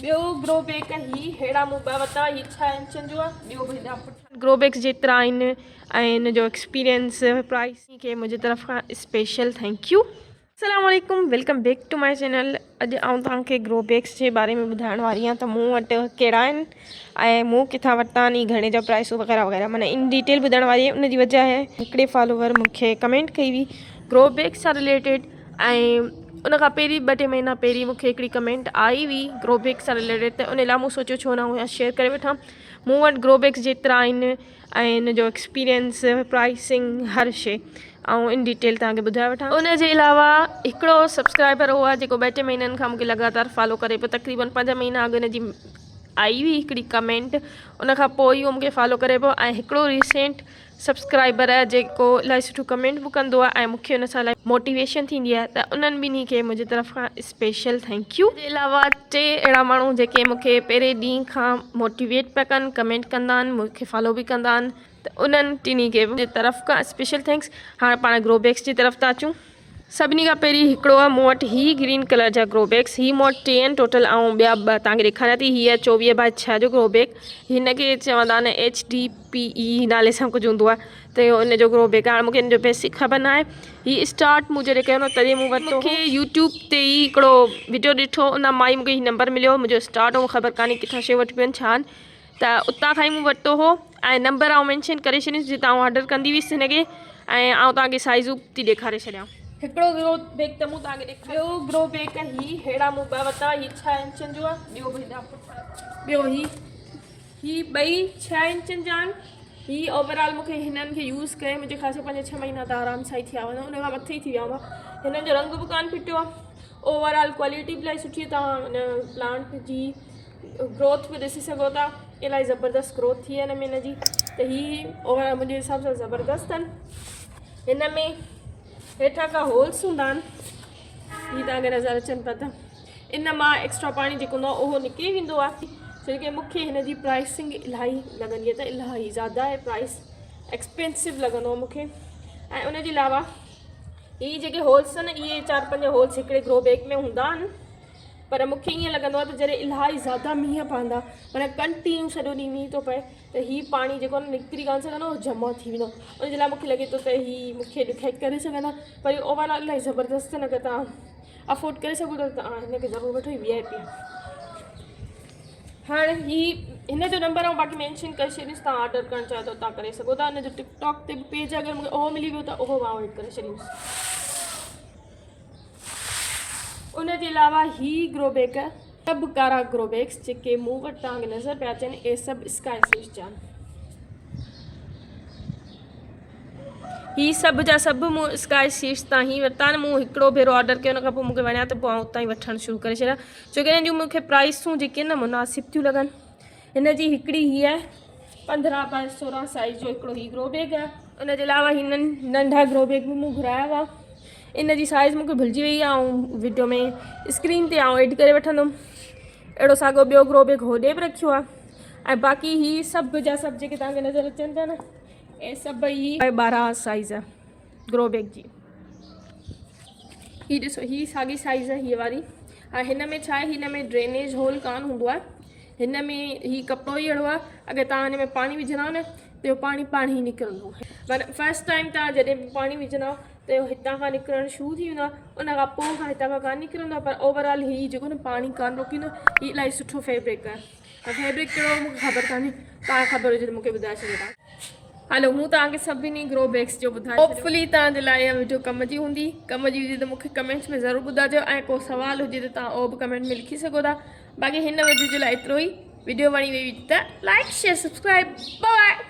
ॿियो grow bag ही हेड़ा मूं ॿ वरिता ही 6 इंचनि जो आहे। ॿियो भई ग्रो बैग्स जेतिरा आहिनि ऐं हिन जो एक्सपीरियंस प्राइस खे मुंहिंजी तरफ़ खां स्पेशल थैंक यू। अस्सलाम वालेकुम, welcome back to my channel. अॼु आउं तव्हांखे ग्रो बैग्स जे बारे में ॿुधाइण वारी आहियां त मूं वटि कहिड़ा आहिनि ऐं मूं किथां वरिता आहिनि, घणे जा प्राइस वग़ैरह वग़ैरह, माना इन डिटेल ॿुधाइण वारी आहे। उनजी वजह आहे हिकिड़े फॉलोवर मूंखे कमेंट कई हुई ग्रो बैग्स सां रिलेटेड, ऐं उन खां पहिरीं 2-3 महीना पहिरीं मूंखे हिकिड़ी कमेंट आई हुई ग्रो बैग्स सां रिलेटेड, त उन लाइ मूं सोचियो छो न हुआ शेयर करे वठां। मूं वटि ग्रो बैग्स जेतिरा आहिनि ऐं हिन जो एक्सपीरियंस प्राइसिंग हर शइ ऐं इन डिटेल तव्हांखे ॿुधाए वठां। उनजे अलावा हिकिड़ो सब्सक्राइबर हुआ जेको 2-3 महीननि खां मूंखे लगातार फॉलो करे पियो, तक़रीबन 5 महीना अॻु हिनजी आई हुई हिकिड़ी कमेंट, उन खां पोइ उहो मूंखे फॉलो करे पियो। ऐं हिकिड़ो रिसेंट सब्सक्राइबर आहे जेको इलाही सुठो कमेंट बि कंदो आहे ऐं मूंखे उन सां इलाही मोटिवेशन थींदी आहे, त उन्हनि ॿिन्ही खे मुंहिंजी तरफ़ खां स्पेशल थैंक यू। जे अलावा 2 अहिड़ा माण्हू जेके मूंखे पहिरें ॾींहं खां मोटिवेट पिया कनि, कमेंट कंदा आहिनि, मूंखे फॉलो बि कंदा आहिनि, त उन्हनि टिनी खे मुंहिंजी तरफ़ खां स्पेशल थैंक्स। हाणे पाण ग्रो बैग्स जी तरफ़ था अचूं। सभिनी खां पहिरीं हिकिड़ो आहे मूं वटि ही ग्रीन कलर जा ग्रो बैग्स, ही मूं वटि 3 आहिनि टोटल, ऐं ॿिया 2 तव्हांखे ॾेखारियां थी। हीअ 24x6 जो ग्रो बैग, हिनखे चवंदा आहिनि HDPE नाले सां कुझु हूंदो आहे, त इहो इन जो ग्रो बैग आहे। मूंखे इन जो बेसिक ख़बर न आहे। हीअ स्टार्ट मूं जॾहिं कयो न तॾहिं मूं वरितो, मूंखे यूट्यूब ते ई हिकिड़ो वीडियो ॾिठो, उन मां ई मूंखे हीउ नंबर मिलियो, मुंहिंजो स्टार्ट हो, ख़बर कान्हे किथां शइ वठी पियूं छा आहिनि, त उतां खां ई मूं वरितो हो। ऐं नंबर आउं मेंशन करे छॾींदसि जीअं तव्हां ऑडर कंदी हुअसि हिनखे, ऐं आउं तव्हांखे साइज़ूं थी ॾेखारे छॾियां। हिकिड़ो ग्रो बैग त मूं तव्हांखे ॾेखारियो। ॿियो ग्रो बैग ही हेड़ा मूं 2 वरिता, ही 6 इंचनि जो आहे। ॿियो ही 2 6 इंचनि जा आहिनि। ही ओवरऑल मूंखे हिननि खे यूज़ कये मुंहिंजे ख़ासि 5-6 महीना त आराम सां ई थिया हुआ, उन खां मथे ई थी विया हुआ। हिननि जो रंग बि कान फिटियो आहे। ओवरऑल क्वालिटी बि इलाही सुठी, तव्हां हिन प्लांट जी ग्रोथ बि ॾिसी सघो था, इलाही ज़बरदस्त ग्रोथ थी आहे हिन में हिनजी, त ही ओवरऑल मुंहिंजे हिसाब सां ज़बरदस्त आहिनि। हिन में हेठां खां होल्स हूंदा आहिनि, हीअ तव्हांखे नज़र अचनि पिया था, इन मां एक्स्ट्रा पाणी जेको हूंदो आहे उहो निकिरी वेंदो आहे, छो कि मूंखे हिन जी प्राइसिंग इलाही लॻंदी आहे, त इलाही ज़्यादा आहे प्राइस, एक्सपेंसिव लॻंदो आहे मूंखे। ऐं उनजे अलावा हीअ जेके होल्स आहिनि, इहे 4-5 होल्स हिकिड़े ग्रो बैग में हूंदा आहिनि, पर मूंखे ईअं लॻंदो आहे त जॾहिं इलाही ज़्यादा मींहं पवंदा, माना कंटिन्यू सॼो ॾींहुं मींहुं थो पए, त हीअ पाणी जेको आहे निकिरी कान सघंदो, जमा थी वेंदो। उनजे लाइ मूंखे लॻे थो त हीअ मूंखे ॾुखियाई करे सघंदा, पर इहो ओवरऑल इलाही ज़बरदस्त आहे, न की तव्हां अफोर्ड करे सघो था, तव्हां हिनखे ज़रूरु वठो, ई VIP। हाणे हिन जो नंबर बाक़ी मेंशन करे छॾींदुसि, तव्हां ऑडर करणु चाहियो त तव्हां करे सघो था। हिन जो टिकटॉक ते बि पेज अगरि मूंखे उहो मिली वियो त उहो मां एड करे छॾींदुसि। उनजे अलावा ही ग्रो बैग, सभु कारा ग्रो बैग्स जेके मूं वटि तव्हांखे नज़र पिया अचनि, इहे सभु स्काई फिश जा आहिनि। ही सभु जा सभु मूं स्काई फिश तां ही वरिता आहिनि। मूं हिकिड़ो भेरो ऑडर कयो, उन खां पोइ मूंखे वणिया त पोइ उतां ई वठणु शुरू करे छॾिया, छो कि हिन जूं मूंखे प्राइसूं जेके न मुनासिब थियूं लॻनि। हिन जी हिकिड़ी हीअ आहे 15x16 साइज़ जो हिकिड़ो ही ग्रो बैग आहे। उनजे अलावा हिननि नंढा ग्रो बैग बि मूं घुराया हुआ, इन जी साइज़ मूंखे भुलिजी वई आहे, ऐं वीडियो में स्क्रीन ते आउं एड करे वठंदुमि। अहिड़ो साॻियो ॿियो ग्रो बैग होॾे बि रखियो आहे। ऐं बाक़ी ही सभु जा सभु जेके तव्हांखे नज़र अचनि पिया न, इहे सभु ही 12 साइज़ आहे ग्रो बैग जी। ही ॾिसो, ही साॻी साइज़ आहे हीअ वारी। ऐं हिन में छा आहे, हिन में ड्रेनेज होल कान हूंदो आहे, हिन में ही कपिड़ो ई अहिड़ो आहे, अगरि तव्हां हिन में पाणी विझंदव न त इहो पाणी ई निकिरंदो। माना फस्ट टाइम तव्हां जॾहिं बि पाणी विझंदव त इहो हितां खां निकिरणु शुरू थी वेंदो आहे, उन खां पोइ हितां खां कान निकिरंदो आहे, पर ओवरऑल हीअ जेको न पाणी कान रोकींदो, हीअ इलाही सुठो फैब्रिक आहे। ऐं फैब्रिक कहिड़ो मूंखे ख़बर कान्हे, तव्हां ख़बर हुजे त मूंखे ॿुधाए छॾियो। हलो, मूं तव्हांखे सभिनी ग्रो बैग्स जो ॿुधायो। होपफुली तव्हांजे लाइ इहा वीडियो कम जी हूंदी, कम जी हुजे त मूंखे कमेंट्स में ज़रूरु ॿुधाइजो, ऐं को सुवाल हुजे त तव्हां उहो बि कमेंट में लिखी सघो था। बाक़ी हिन वीडियो जे लाइ एतिरो ई। वीडियो वणी वई त लाइक शेयर सब्सक्राइब, बाय।